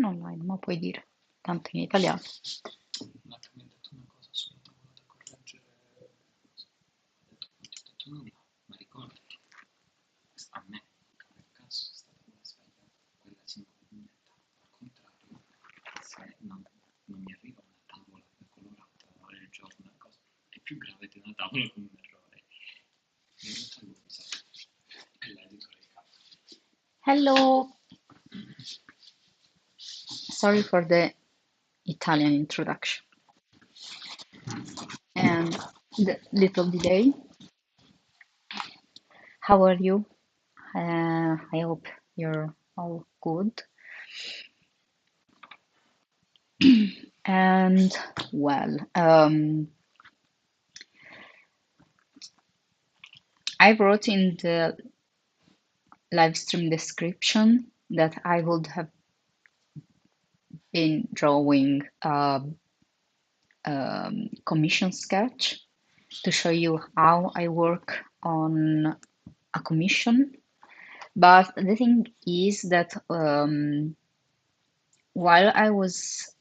Sono online, ma puoi dire, tanto in italiano. Un attimo mi ha detto una cosa sulla tavola da correggere. Ho detto nulla, ma ricordati, a me, nel caso è stata quella sbagliata, quella si movimenta. Al contrario, se non mi arriva una tavola colorata il giorno, una cosa è più grave di una tavola con un errore. In realtà lui lo sa, è l'editore di capo. Hello, sorry for the Italian introduction and the little delay. How are you? I hope you're all good. And well, I wrote in the live stream description that I would have been drawing a commission sketch to show you how I work on a commission. But the thing is that while I was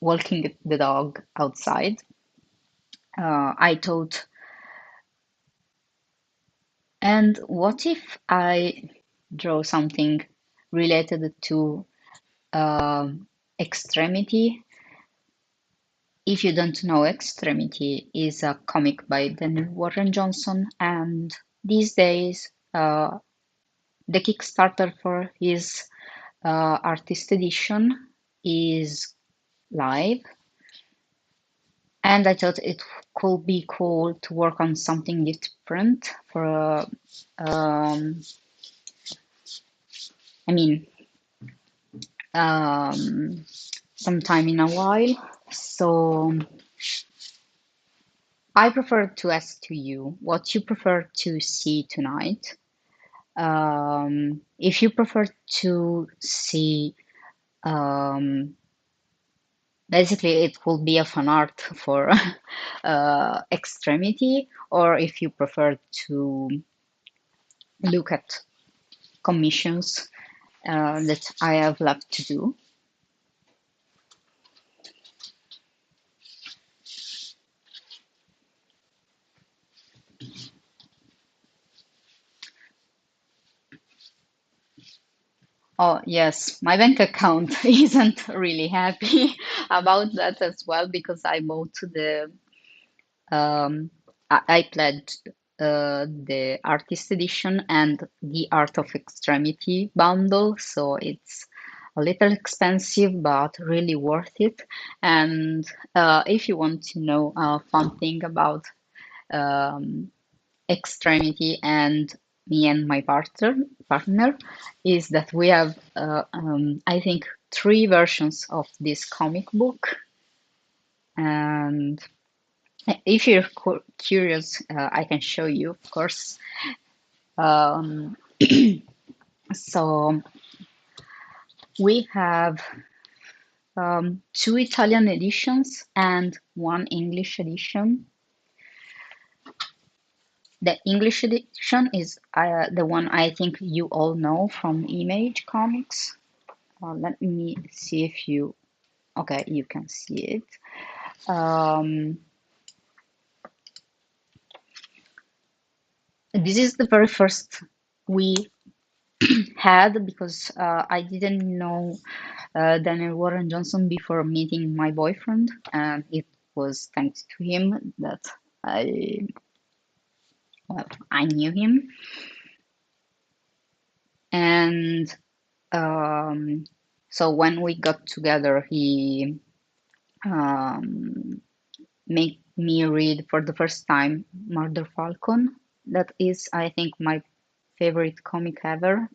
walking the dog outside, I thought, and what if I draw something related to extremity? If you don't know, Extremity is a comic by Daniel Warren Johnson, and these days the Kickstarter for his artist edition is live, and I thought it could be cool to work on something different for, I mean, sometime in a while. So I prefer to ask to you what you prefer to see tonight. If you prefer to see, basically, it will be a fan art for Extremity, or if you prefer to look at commissions that I have left to do. Oh, yes, my bank account isn't really happy about that as well because I bought um, I pledged the artist edition and the Art of Extremity bundle, so it's a little expensive but really worth it. And if you want to know a fun thing about um, Extremity and me and my partner is that we have I think three versions of this comic book, and if you're curious, I can show you, of course. Um, so we have two Italian editions and one English edition. The English edition is the one I think you all know from Image Comics. Let me see if you, okay, you can see it. This is the very first we had because I didn't know Daniel Warren Johnson before meeting my boyfriend, and it was thanks to him that I, well, I knew him. And so when we got together, he um, made me read for the first time Murder Falcon. That is, I think, my favorite comic ever.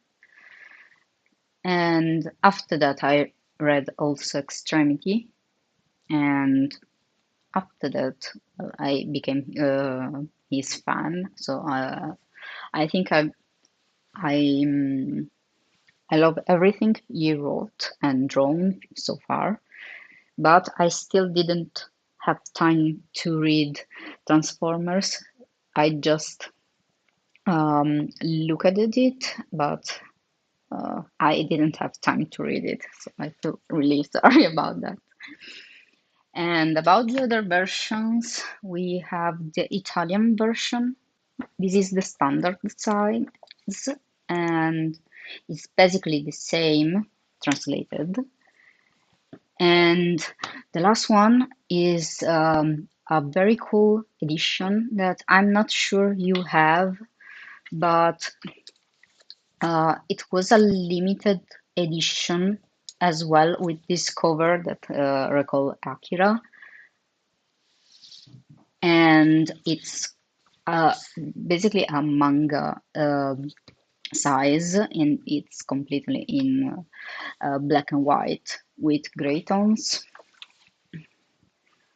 And after that, I read also Extremity. And after that, I became his fan. So I think I I love everything he wrote and drawn so far, but I still didn't have time to read Transformers. I just looked at it, but I didn't have time to read it, so I feel really sorry about that. And about the other versions, we have the Italian version. This is the standard size, and it's basically the same translated. And the last one is a very cool edition that I'm not sure you have, but it was a limited edition as well with this cover that recall Akira, and it's uh, basically a manga size, and it's completely in black and white with gray tones.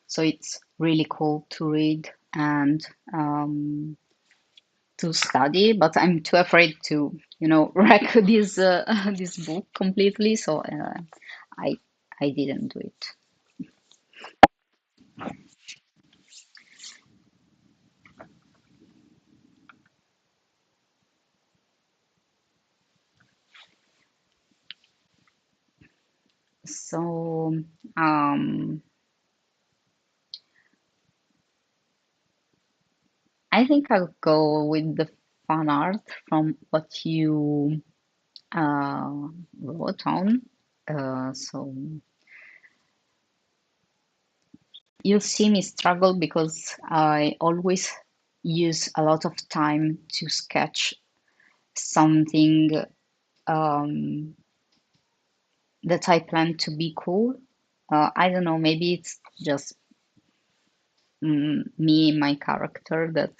So it's really cool to read and to study, but I'm too afraid to, wreck this book completely. So I I didn't do it. So um, I think I'll go with the fan art from what you uh, wrote on. So you'll see me struggle because I always use a lot of time to sketch something um, that I plan to be cool. I don't know, maybe it's just me, my character that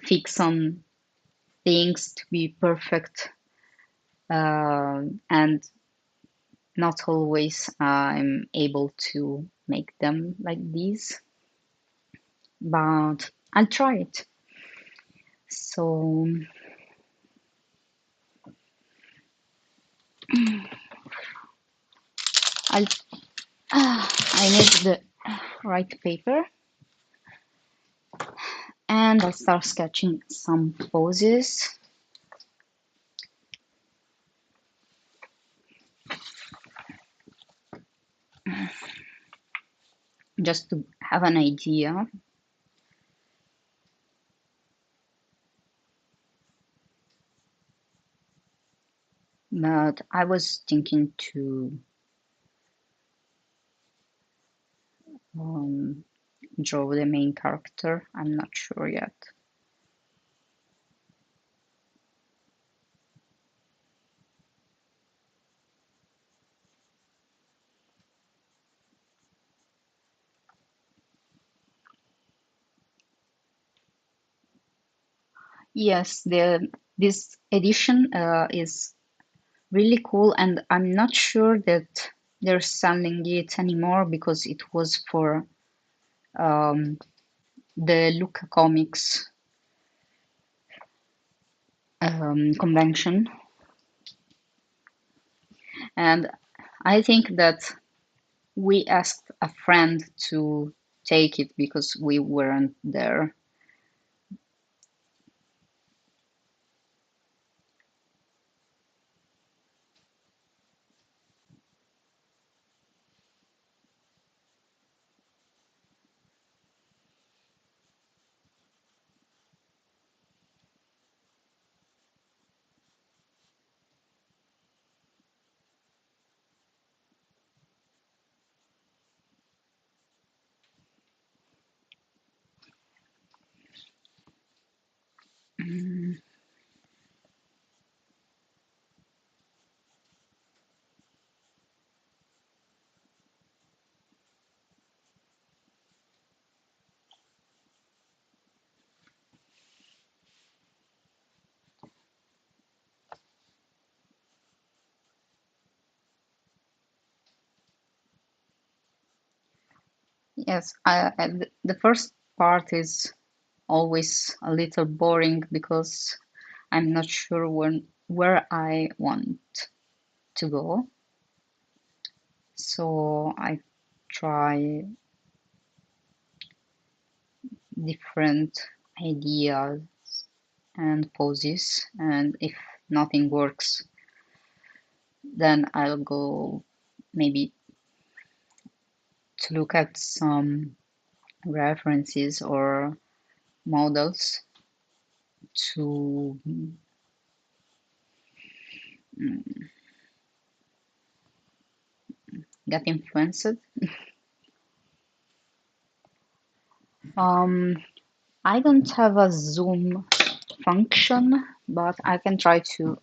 fix on things to be perfect, and not always I'm able to make them like this, but I'll try it. So I'll I need the right paper, and I'll start sketching some poses just to have an idea. But I was thinking to um, draw the main character. I'm not sure yet. Yes, the this edition is really cool, and I'm not sure that they're selling it anymore because it was for um, the Luca Comics convention, and I think that we asked a friend to take it because we weren't there. Mm, yes, the first part is always a little boring because I'm not sure where I want to go. So I try different ideas and poses, and if nothing works, then I'll go maybe to look at some references or models to get influenced. I don't have a zoom function, but I can try to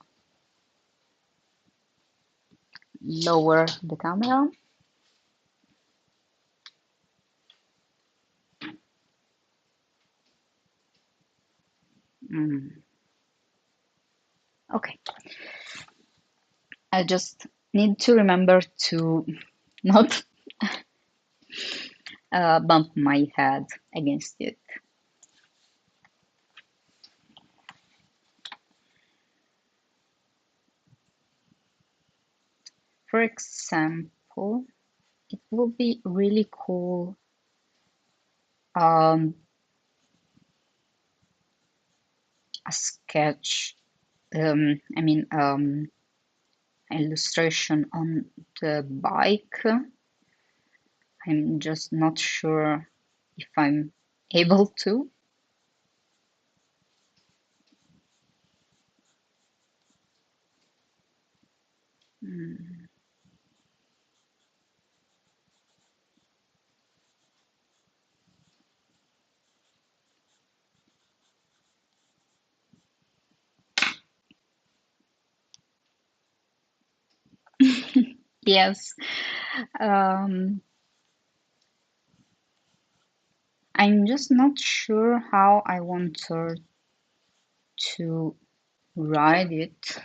lower the camera. Okay, I just need to remember to not bump my head against it. For example, it would be really cool a sketch, illustration on the bike. I'm just not sure if I'm able to. Yes. I'm just not sure how I want her to ride it.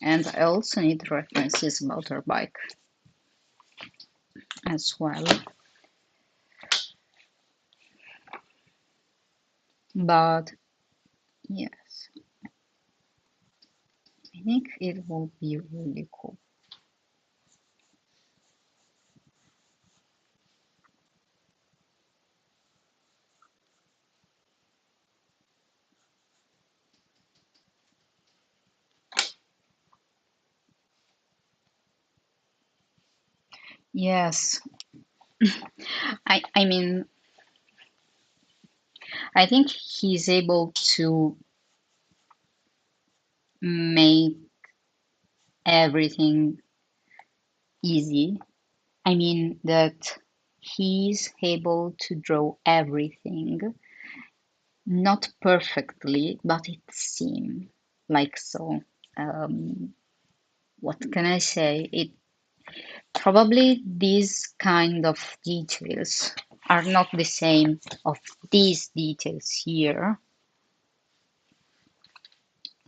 And I also need references about her bike as well. But yes, I think it will be really cool. Yes, I mean, I think he's able to make everything easy. I mean that he's able to draw everything, not perfectly, but it seems like so. What can I say? It probably these kind of details are not the same of these details here.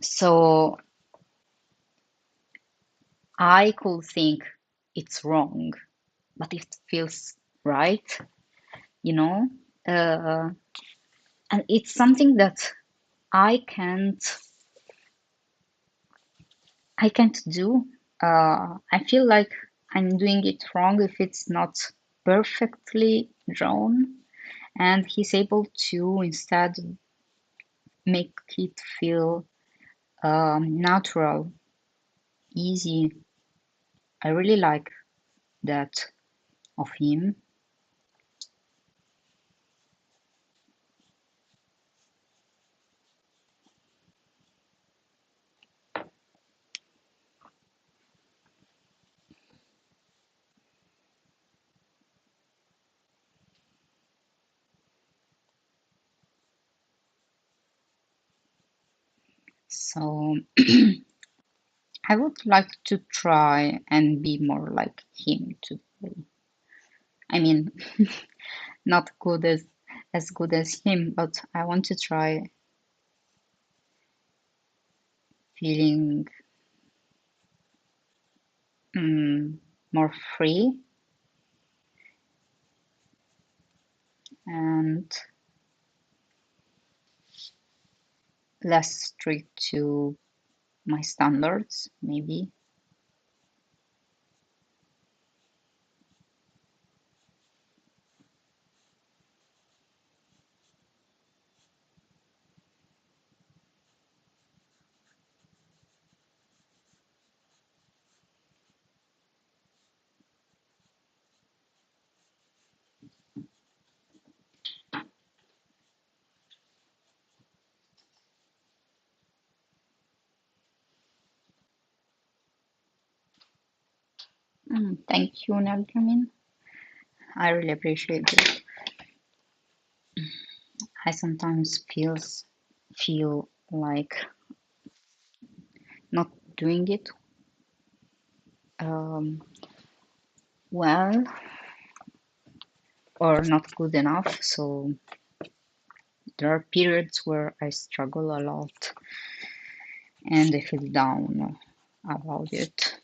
So I could think it's wrong, but it feels right, you know? Uh, and it's something that I can't I can't do. I feel like I'm doing it wrong if it's not perfectly drawn, and he's able to instead make it feel natural, easy. I really like that of him. So I would like to try and be more like him today. I mean, not good as good as him, but I want to try feeling more free and less strict to my standards, maybe. Thank you, Neljamin. I really appreciate it. I sometimes feel like not doing it um, well or not good enough. So there are periods where I struggle a lot and I feel down about it.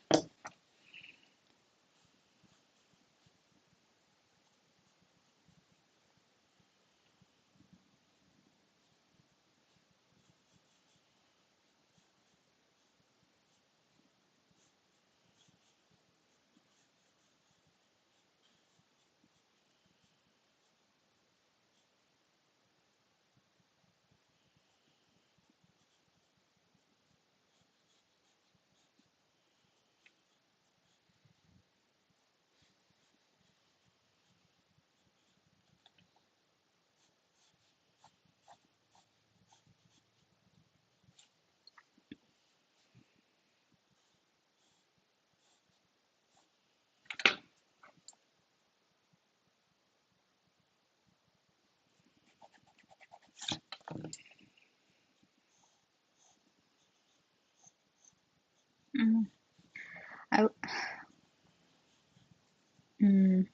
Mm, I, mm,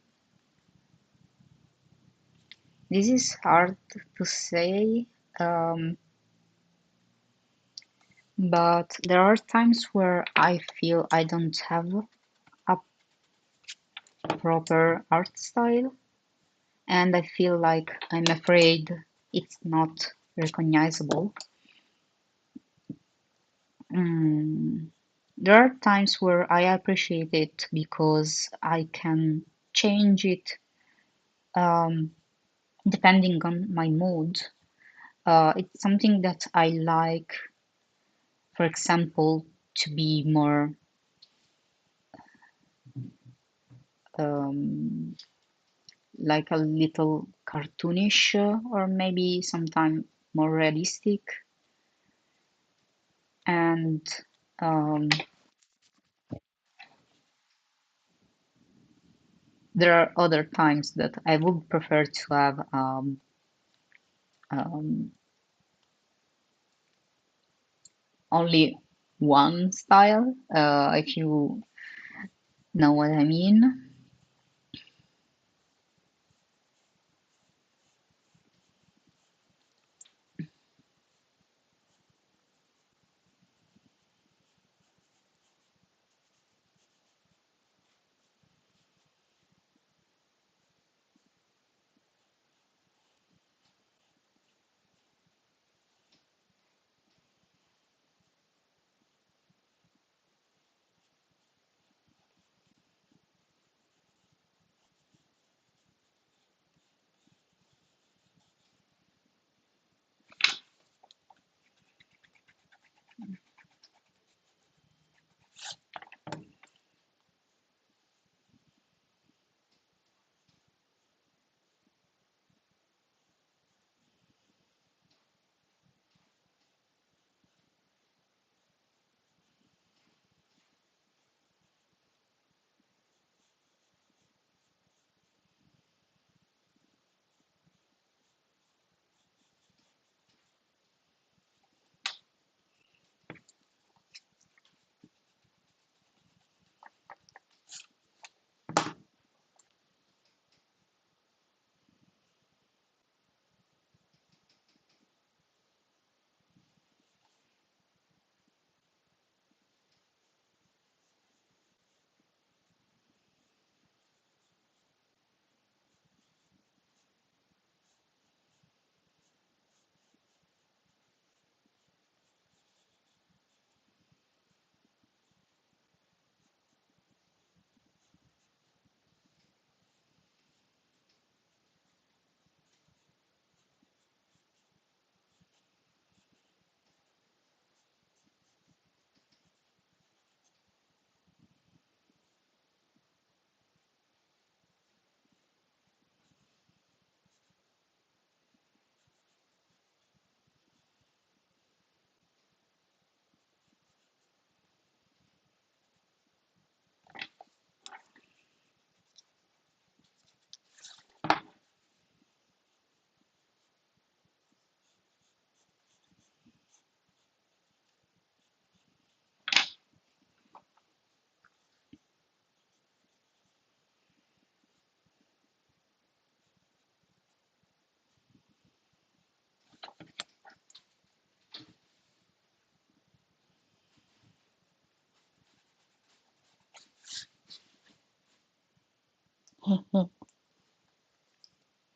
this is hard to say, um, but there are times where I feel I don't have a proper art style, and I feel like I'm afraid it's not recognizable. Mm, there are times where I appreciate it because I can change it um, depending on my mood. It's something that I like, for example, to be more um, like a little cartoonish or maybe sometimes more realistic. And um, there are other times that I would prefer to have um, only one style, if you know what I mean.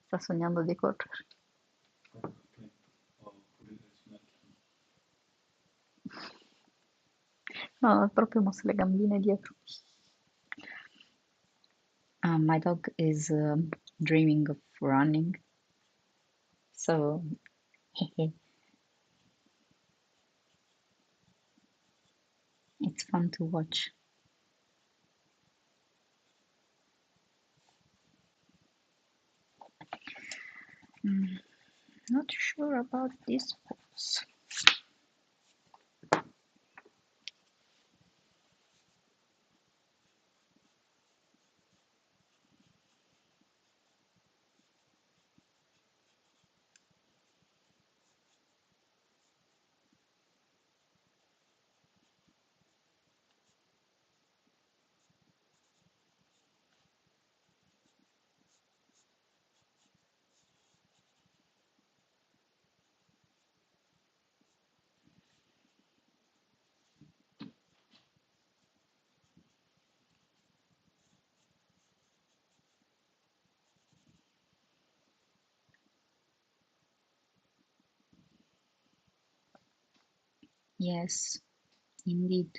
Sta sognando di correre. Oppure suonare il piano. No, proprio mosse le gambine dietro. My dog is dreaming of running, so it's fun to watch. Mm, not sure about this pose. Yes, indeed.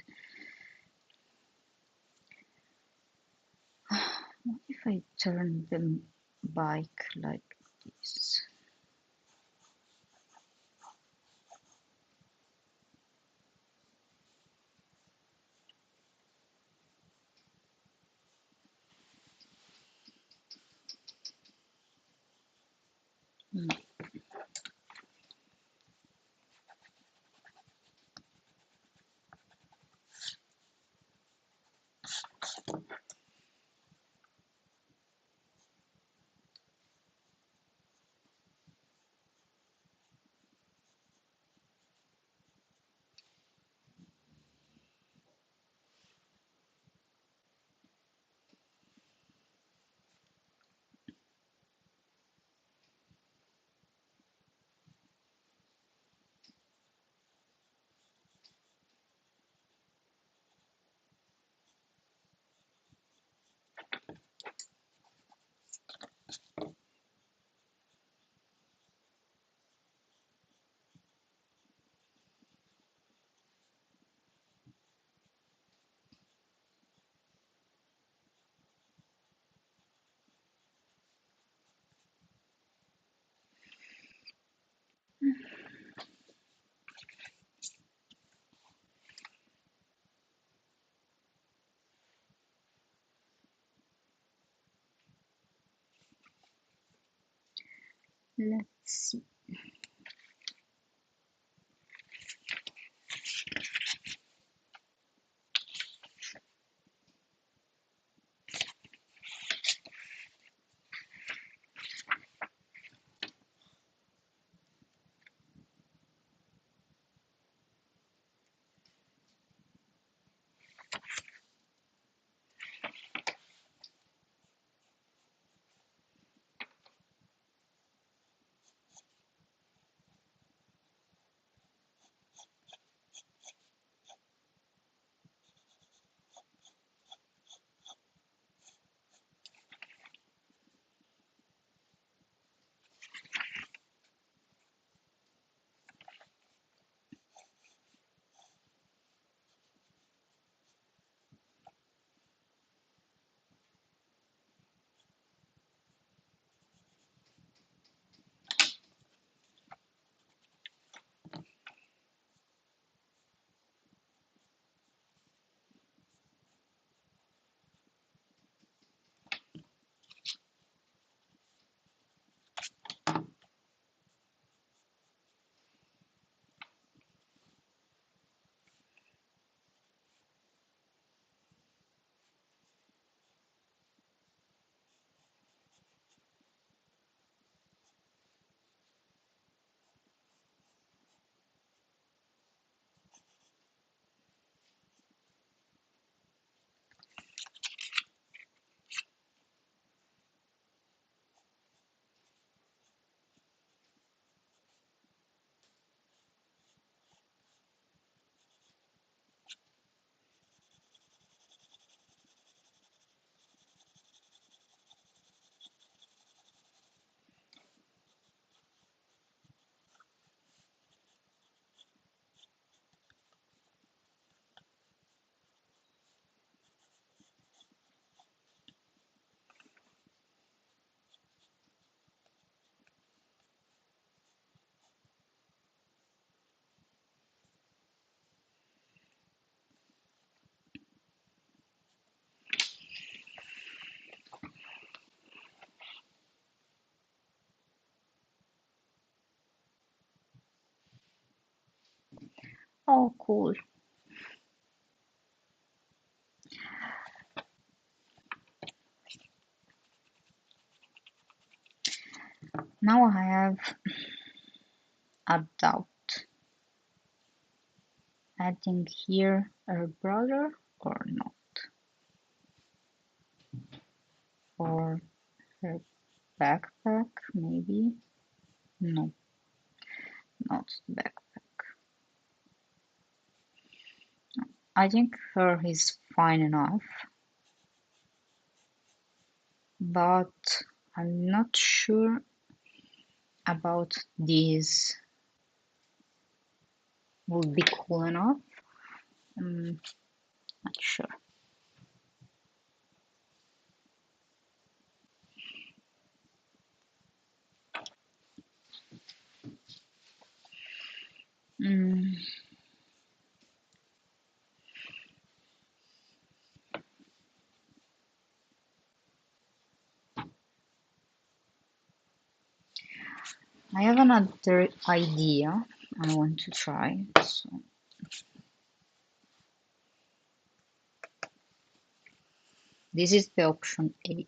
What if I turn the bike like this? Mm. Let's see. Oh, cool. Now I have a doubt. Adding here her brother or not? Or her backpack, maybe? No, not the backpack. I think her is fine enough, but I'm not sure about these would be cool enough. Not sure. Mm, I have another idea I want to try. So this is the option A.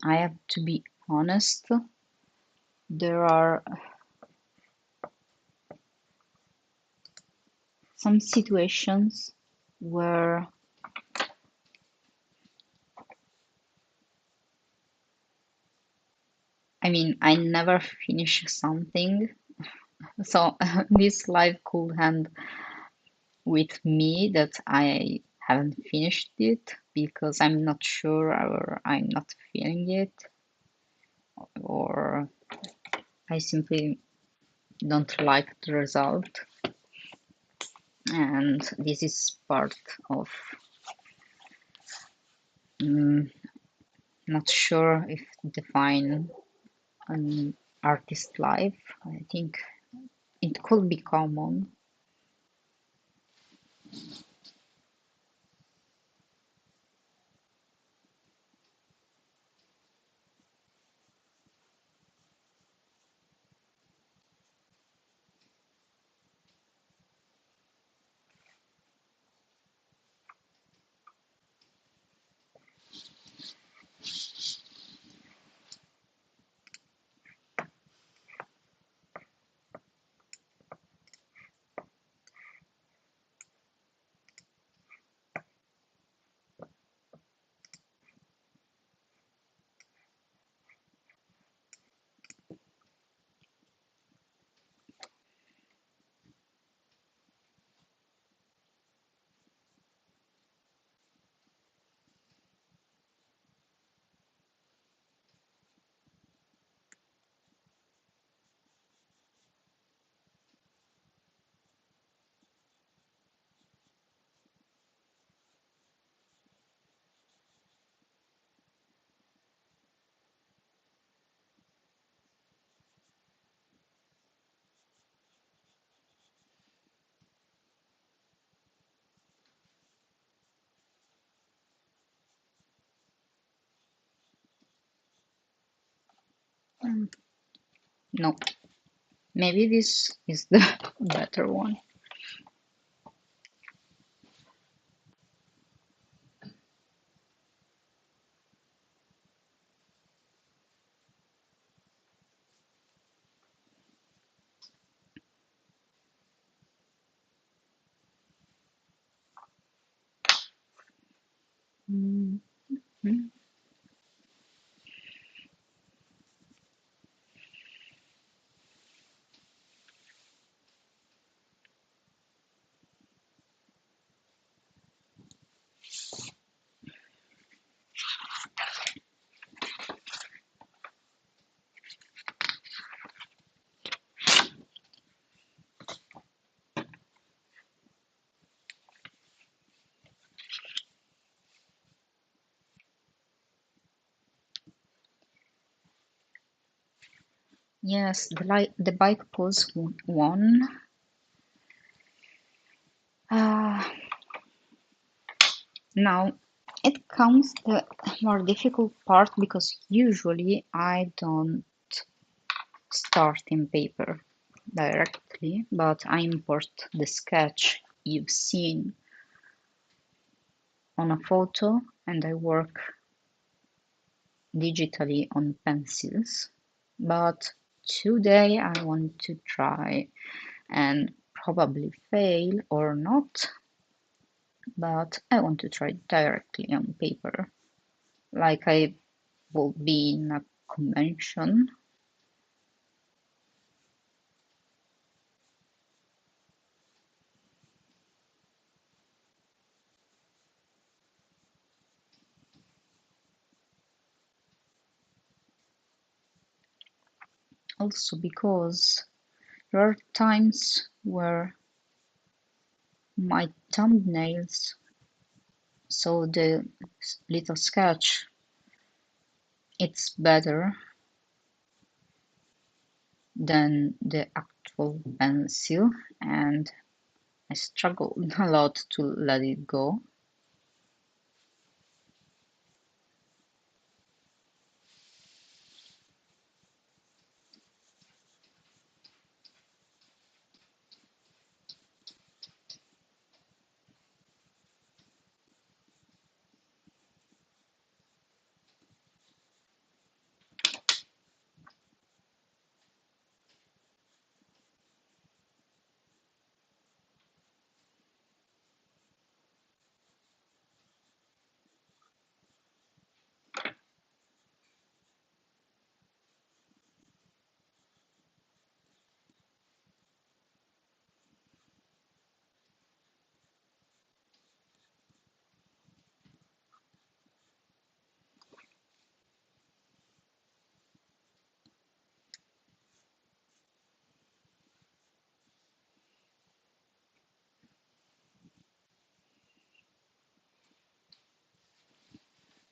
I have to be honest. There are some situations where I never finish something. So this life could end with me that I haven't finished it because I'm not sure or I'm not feeling it or I simply don't like the result. And this is part of mm, not sure if define an artist life. I think it could be common. No, maybe this is the better one. Mhm. Yes, the bike pose one. Uh, Now it comes the more difficult part because usually I don't start in paper directly, but I import the sketch you've seen on a photo and I work digitally on pencils. But today I want to try and probably fail or not, but I want to try directly on paper, like I will be in a convention. Also because there are times where my thumbnails, so the little sketch, it's better than the actual pencil, and I struggled a lot to let it go.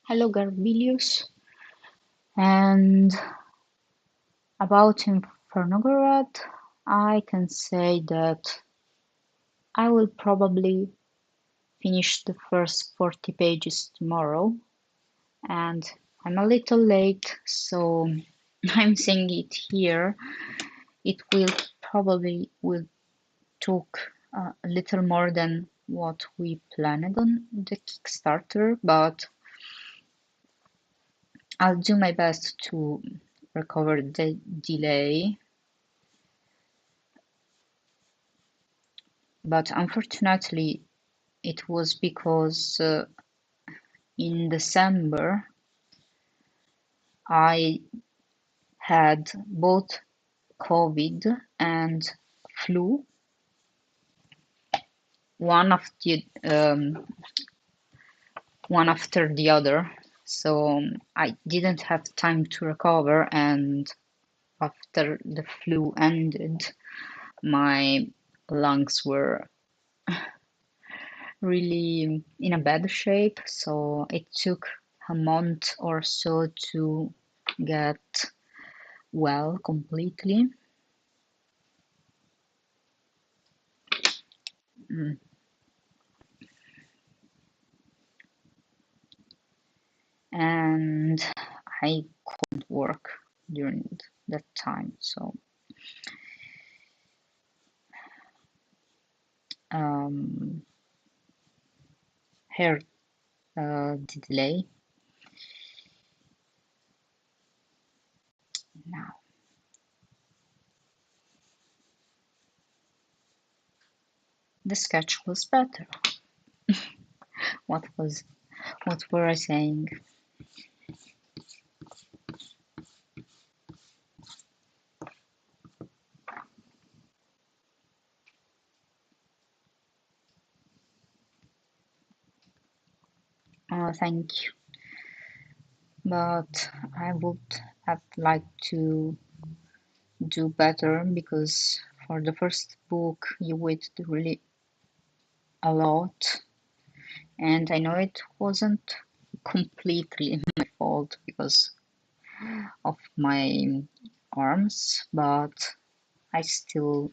Hello Garbilius, and about Infernogorod, I can say that I will probably finish the first 40 pages tomorrow, and I'm a little late, so I'm saying it here. It will probably will took a little more than what we planned on the Kickstarter, but I'll do my best to recover the delay. But unfortunately, it was because in December I had both COVID and flu, one of the one after the other. So I didn't have time to recover, and after the flu ended, my lungs were really in a bad shape. So it took a month or so to get well completely. Mm. And I couldn't work. during that time. So um, heard the delay now. The sketch was better. What was what were I saying? Thank you. But I would have liked to do better because for the first book you waited really a lot, and I know it wasn't completely my fault because of my arms, but I still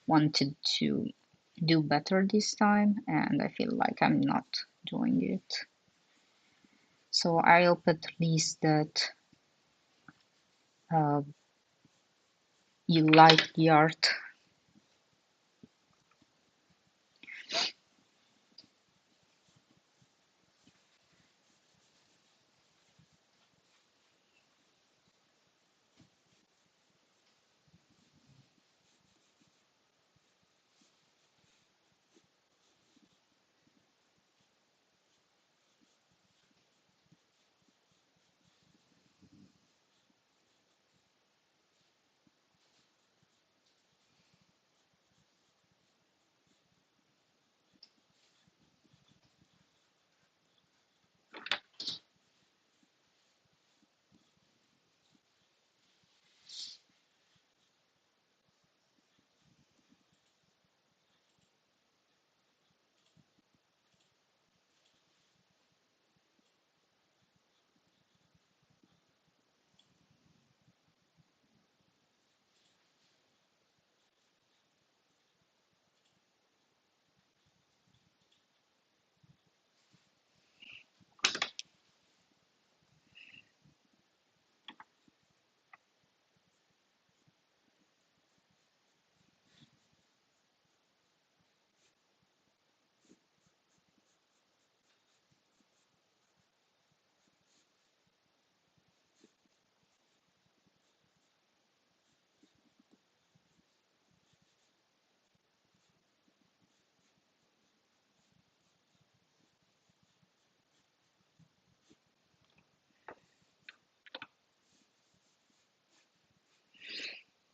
wanted to do better this time, and I feel like I'm not doing it. So I hope at least that uh, you like the art.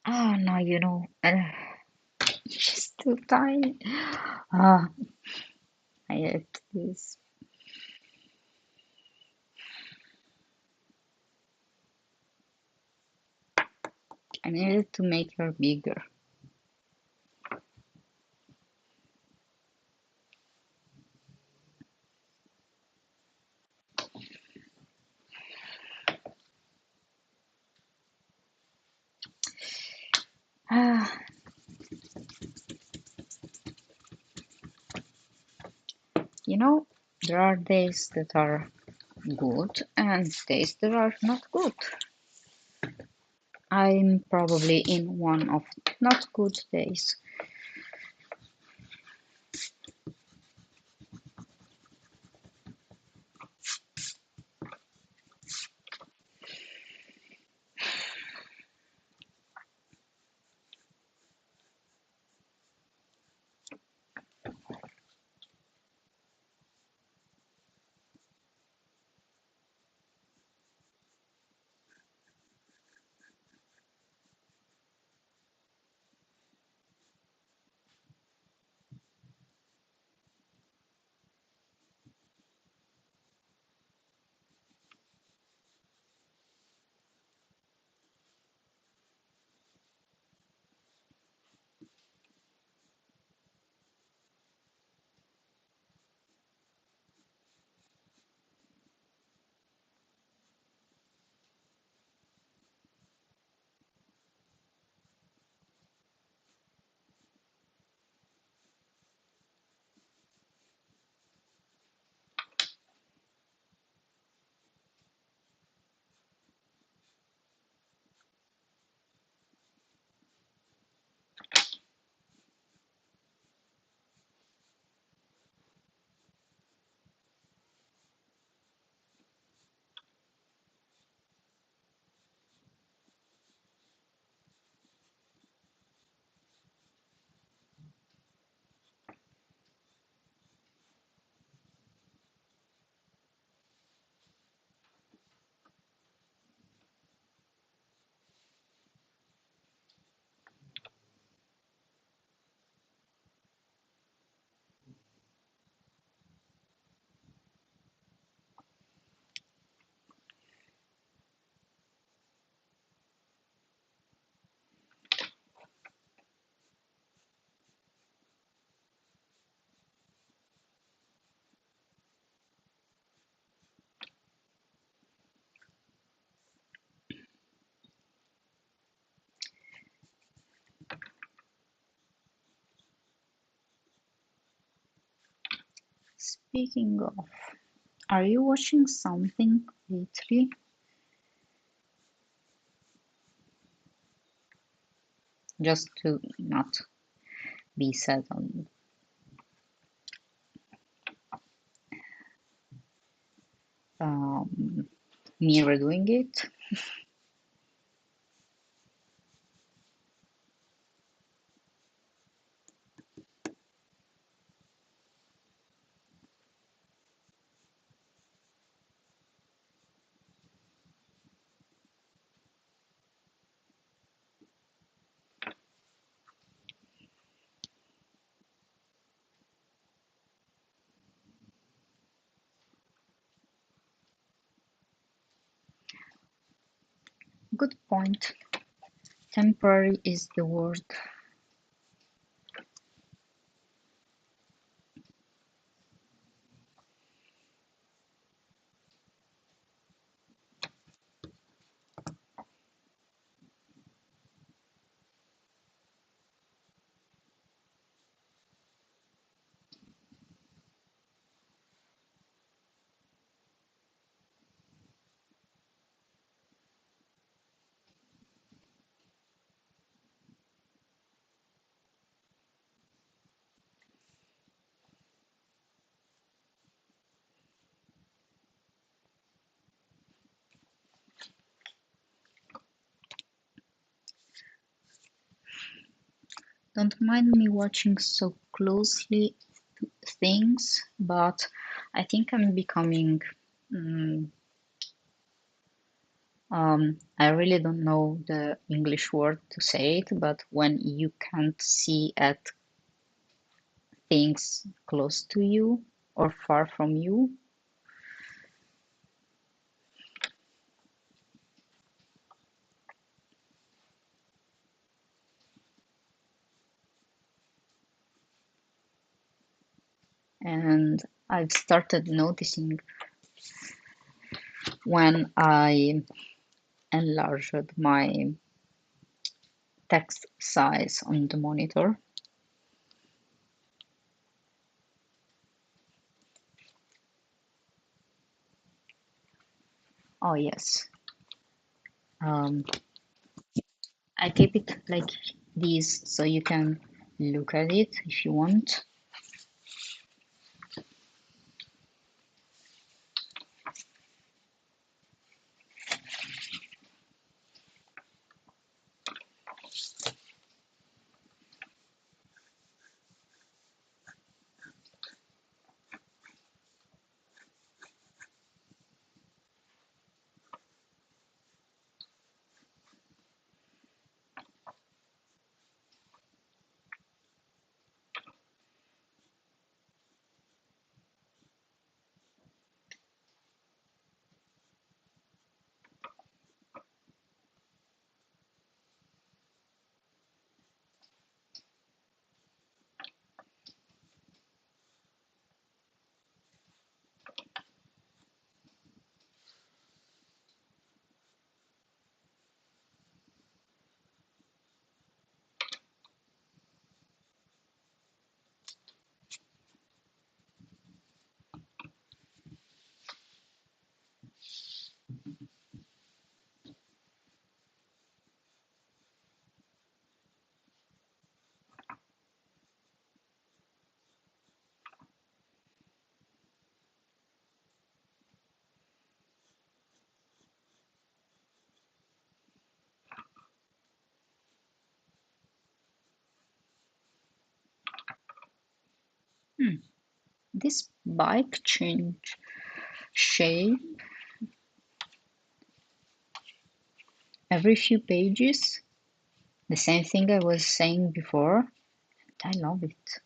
Ah, now you know. She's still tiny. Ah, I hate this. I needed to make her bigger. Ah, you know, there are days that are good and days that are not good. I'm probably in one of not good days. Speaking of, are you watching something lately? Just to not be sad on um, me redoing it. Good point. Temporary is the word. Don't mind me watching so closely things, but I think I'm becoming. mm, I really don't know the English word to say it, but when you can't see at things close to you or far from you, and I've started noticing when I enlarged my text size on the monitor. Oh, yes. Um, I keep it like this so you can look at it if you want. Hmm. This bike change shape every few pages. The same thing I was saying before. I love it.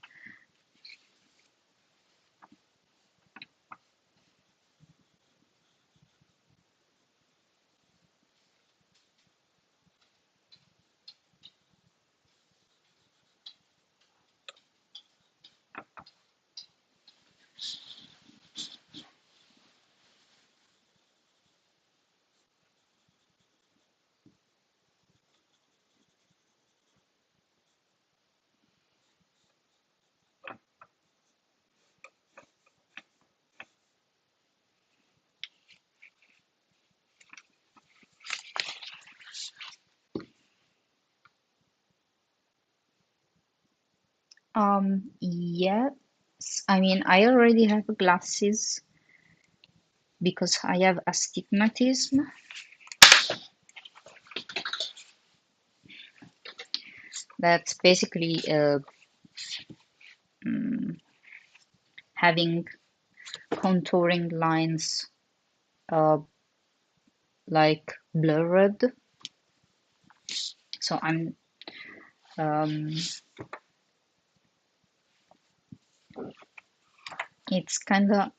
Yes. I mean, I already have glasses because I have astigmatism. That's basically mm, having contouring lines uh, like blurred. So um, it's kind of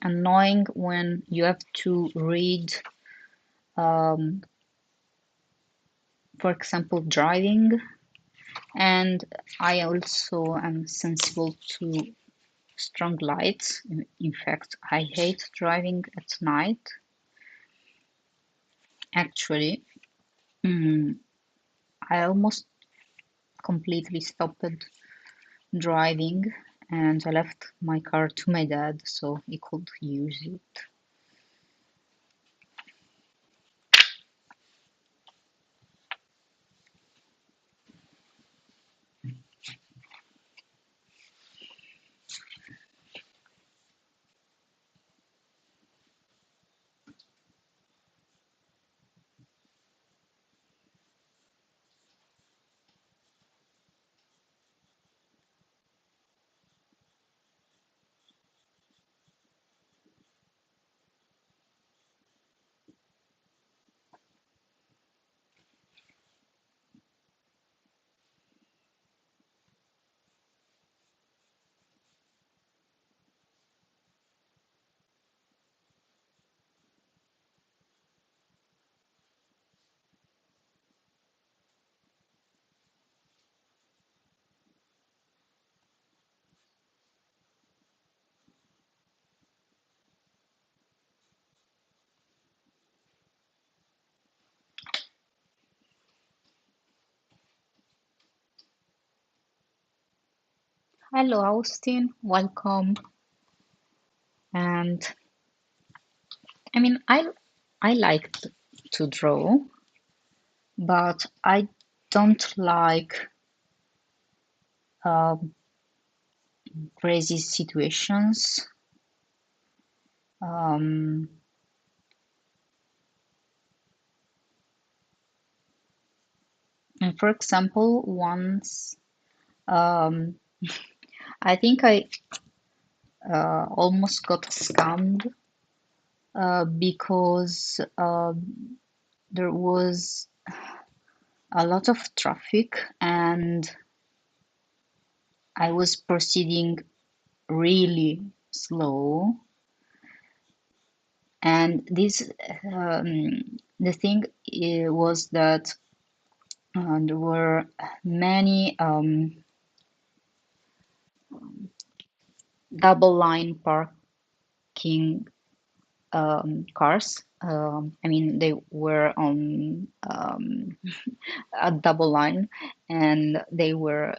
annoying when you have to read, um, for example, driving. And I also am sensible to strong lights. In fact, I hate driving at night. Actually, mm, I almost completely stopped driving and I left my car to my dad so he could use it. Hello, Austin. Welcome. And I mean, I like to draw, but I don't like um, crazy situations. Um, and for example, once um, I think I almost got scammed because there was a lot of traffic and I was proceeding really slow. And this, the thing was that there were many double line parking cars. I mean, they were on a double line and they were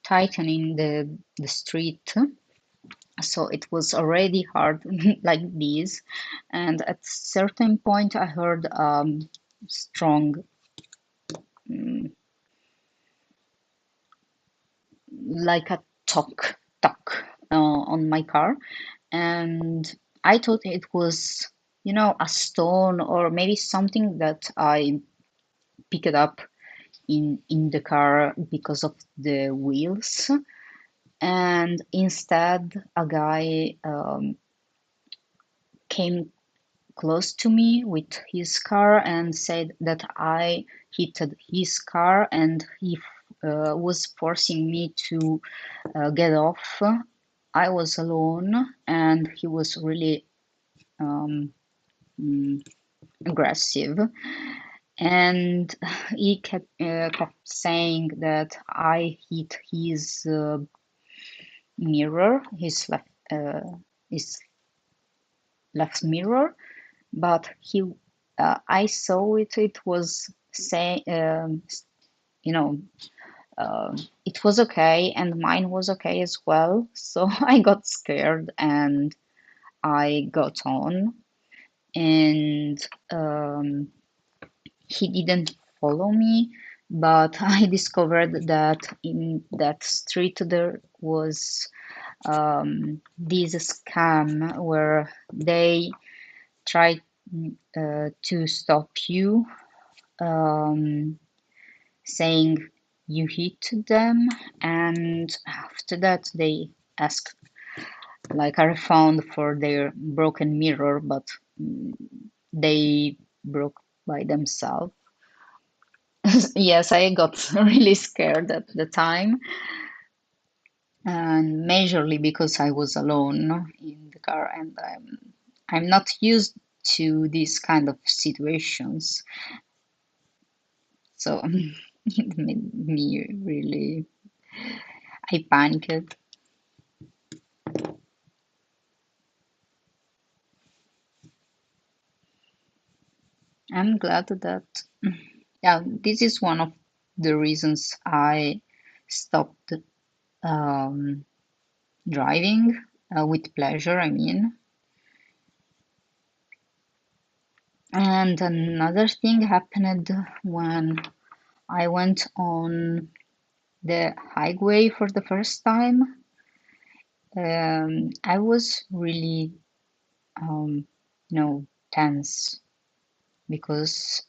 tightening the street. So it was already hard like this. And at certain point, I heard strong, mm, like a talk on my car. And I thought it was, a stone or maybe something that I picked up in the car because of the wheels. And instead, a guy came close to me with his car and said that I hit his car and he was forcing me to get off. I was alone and he was really um, mm, aggressive. And he kept saying that I hit his mirror, his left mirror, but I saw it. It was say, you know, it was okay, and mine was okay as well. So I got scared and I got on, and he didn't follow me. but I discovered that in that street there was this scam where they try to stop you, um, saying you hit them, and after that they ask like a refund for their broken mirror, but mm, they broke by themselves. Yes, I got really scared at the time, and majorly because I was alone in the car, and I'm not used to these kind of situations, so it made me really, I panicked. I'm glad that, yeah, this is one of the reasons I stopped um, driving with pleasure, I mean. And another thing happened when I went on the highway for the first time. I was really, um, tense because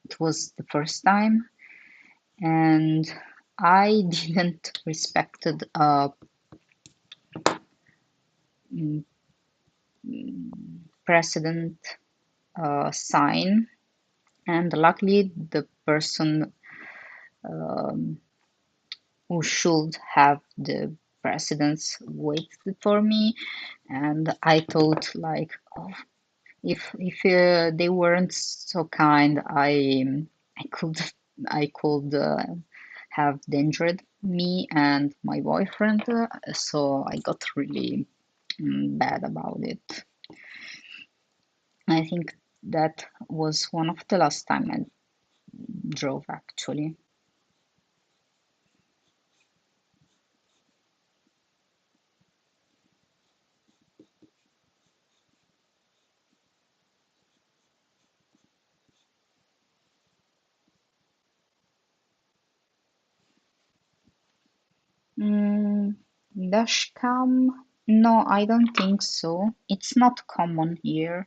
it was the first time, and I didn't respected a mm, precedent sign, and luckily the person um, who should have the precedence waited for me, and I thought like, oh, if they weren't so kind, I could have endangered me and my boyfriend. So I got really bad about it. I think that was one of the last time I drove actually. Mm, Dashcam? No, I don't think so. It's not common here.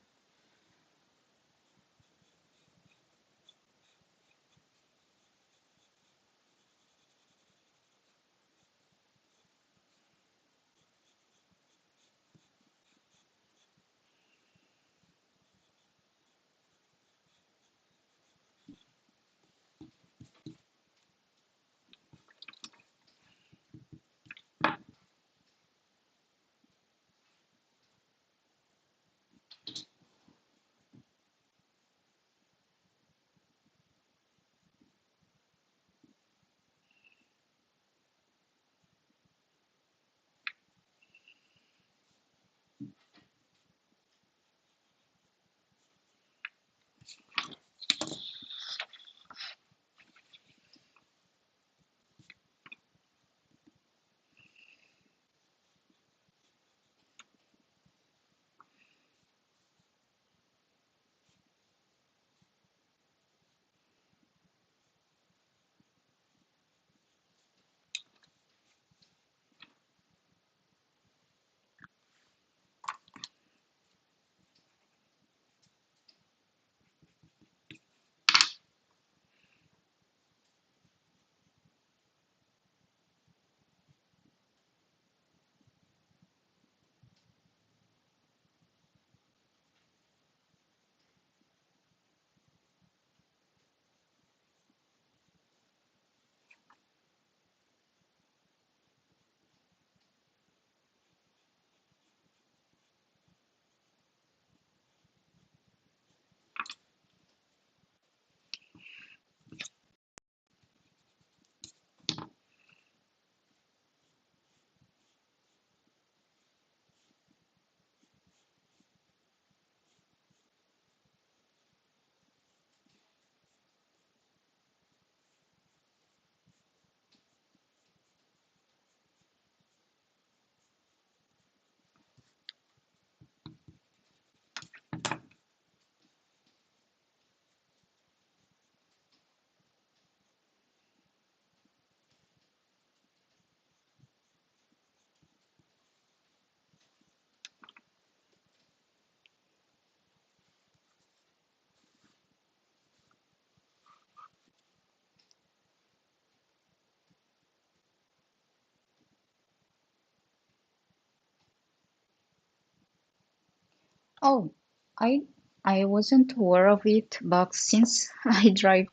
Oh, I I wasn't aware of it, but since I drive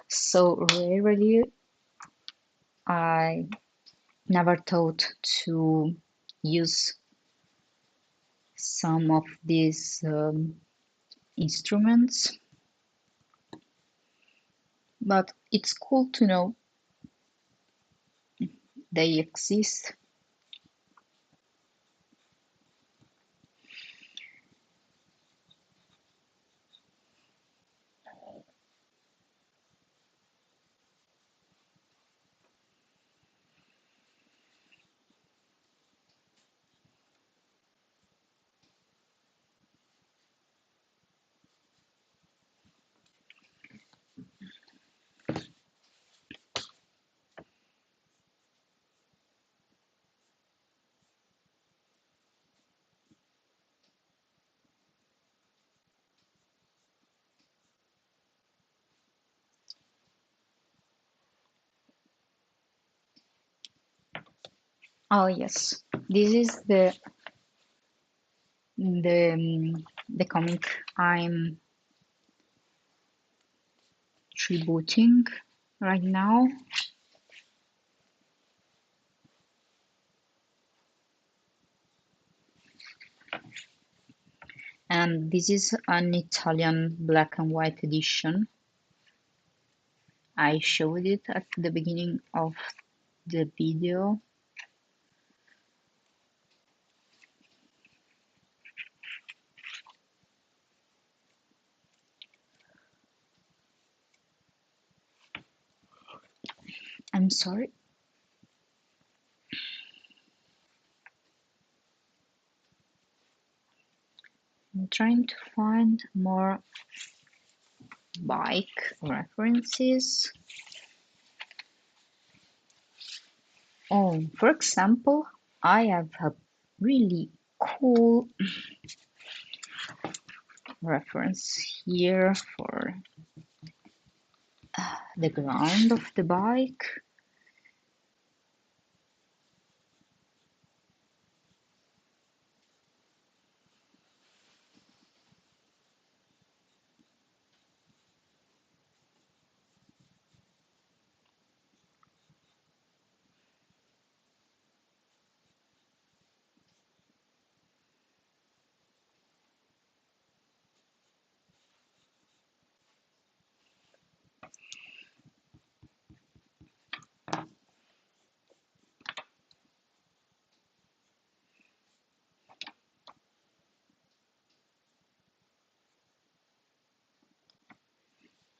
so rarely, I never thought to use some of these instruments. But it's cool to know they exist. Oh yes, this is the comic I'm tributing right now, and this is an Italian black and white edition. I showed it at the beginning of the video. I'm sorry. I'm trying to find more bike references. Oh, for example, I have a really cool reference here for the ground of the bike.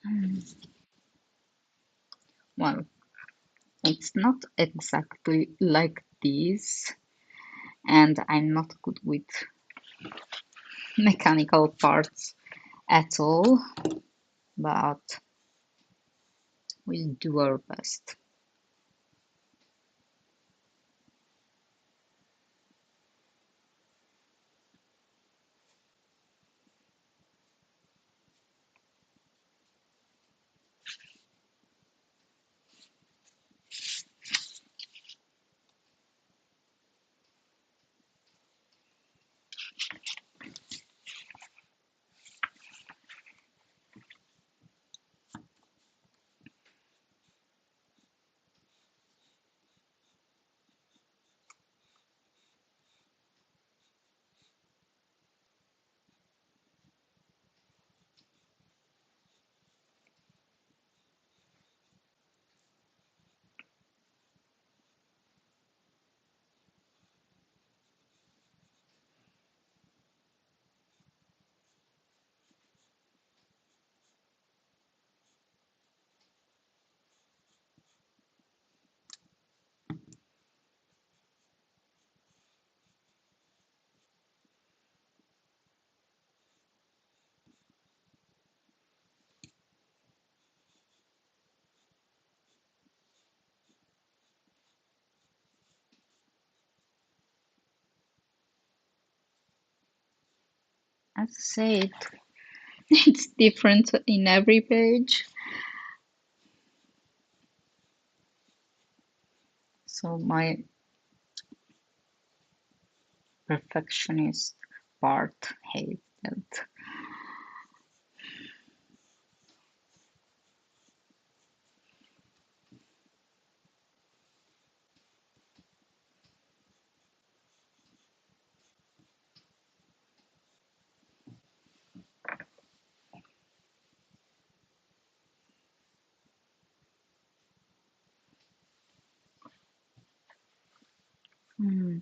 Hmm, Well, it's not exactly like this, and I'm not good with mechanical parts at all, but we'll do our best. As I said, it's different in every page. So my perfectionist part hated. Mm.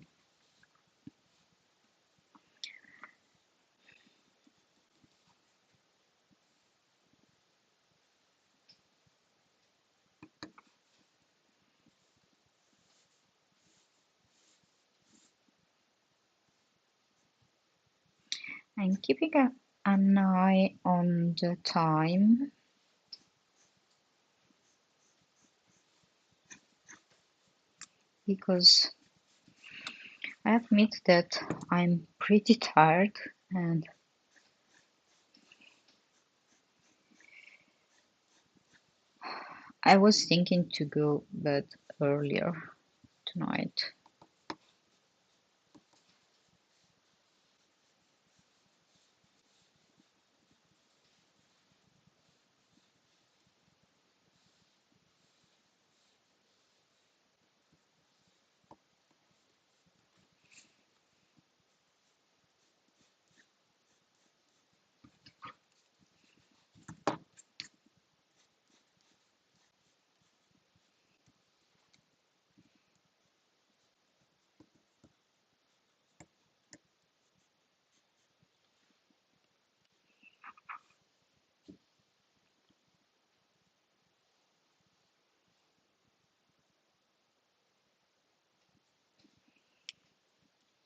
I'm keeping an eye on the time because I admit that I'm pretty tired and I was thinking to go bed earlier tonight.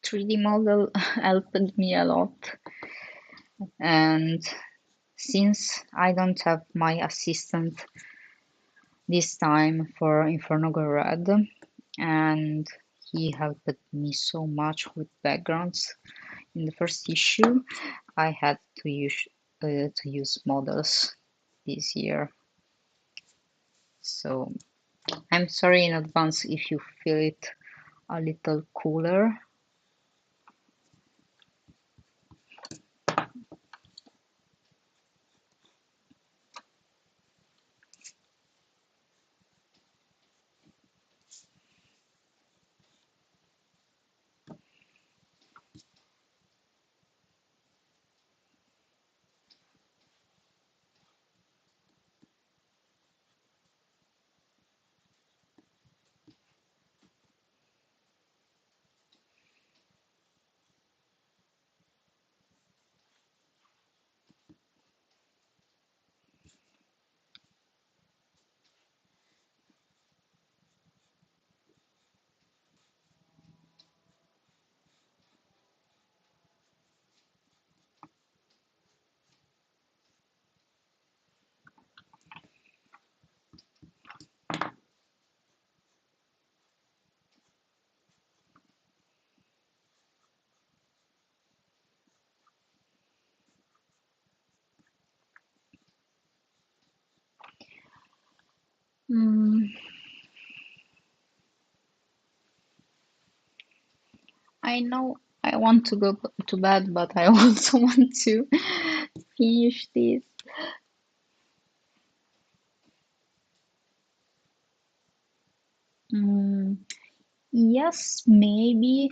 Three-D model helped me a lot, and since I don't have my assistant this time for Inferno Go Red, and he helped me so much with backgrounds in the first issue, I had to use models this year. So I'm sorry in advance if you feel it a little cooler. Mm, I know I want to go to bed, but I also want to finish this. Mm, yes, maybe.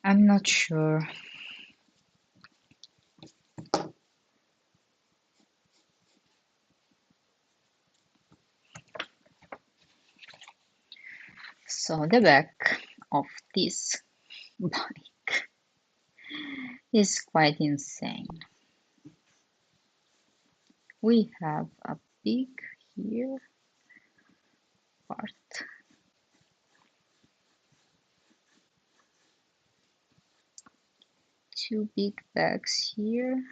I'm not sure. So the back of this bike is quite insane. We have a big here part, two big bags here.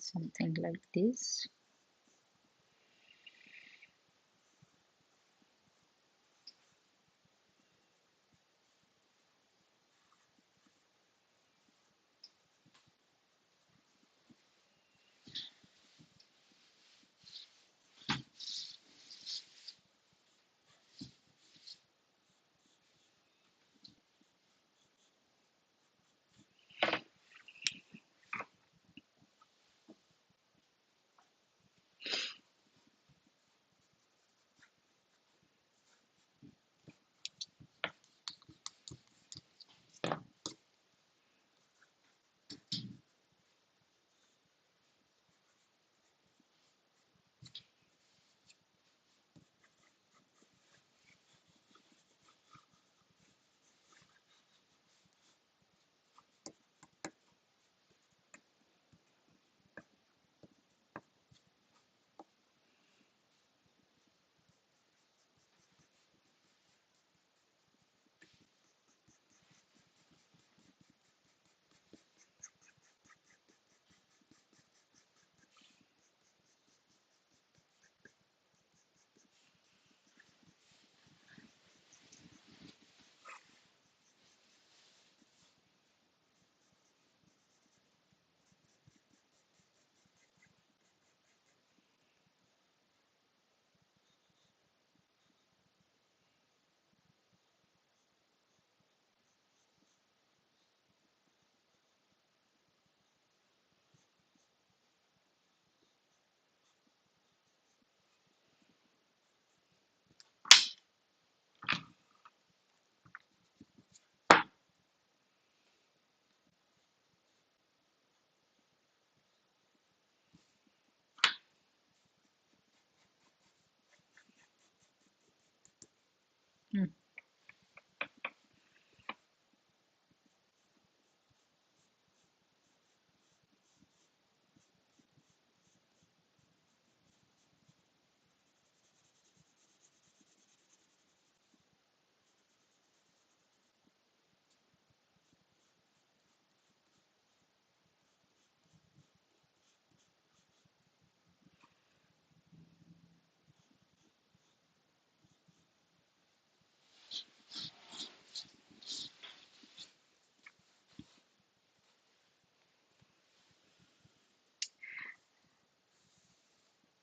something like this.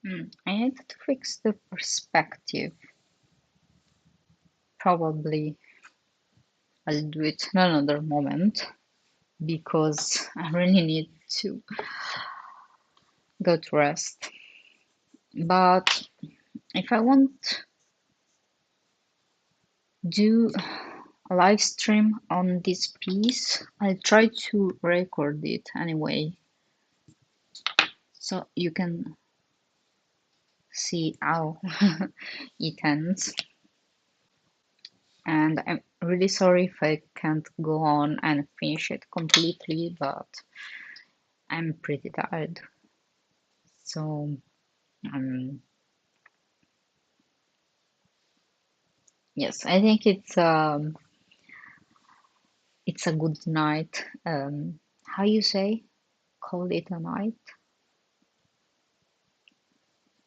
Mm. I need to fix the perspective. Probably I'll do it in another moment because I really need to go to rest. But if I want do a live stream on this piece, I'll try to record it anyway, so you can see how it ends. And I'm really sorry if I can't go on and finish it completely, but I'm pretty tired. So, um, yes, I think it's a good night. How you say? Call it a night,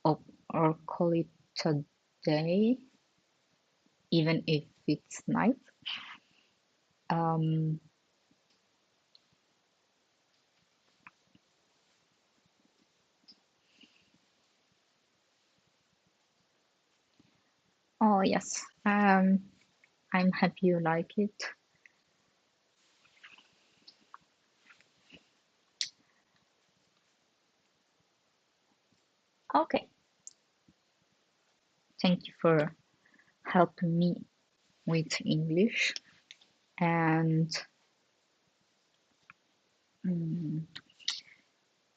or, or call it a day, even if it's night. Um, oh yes. I'm happy you like it. Okay. Thank you for helping me with English, and mm,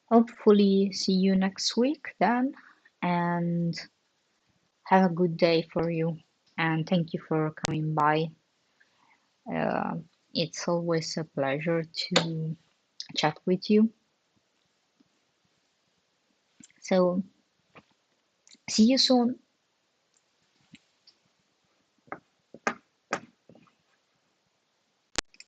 hopefully see you next week then, and have a good day for you. And thank you for coming by. Uh, it's always a pleasure to chat with you. So see you soon.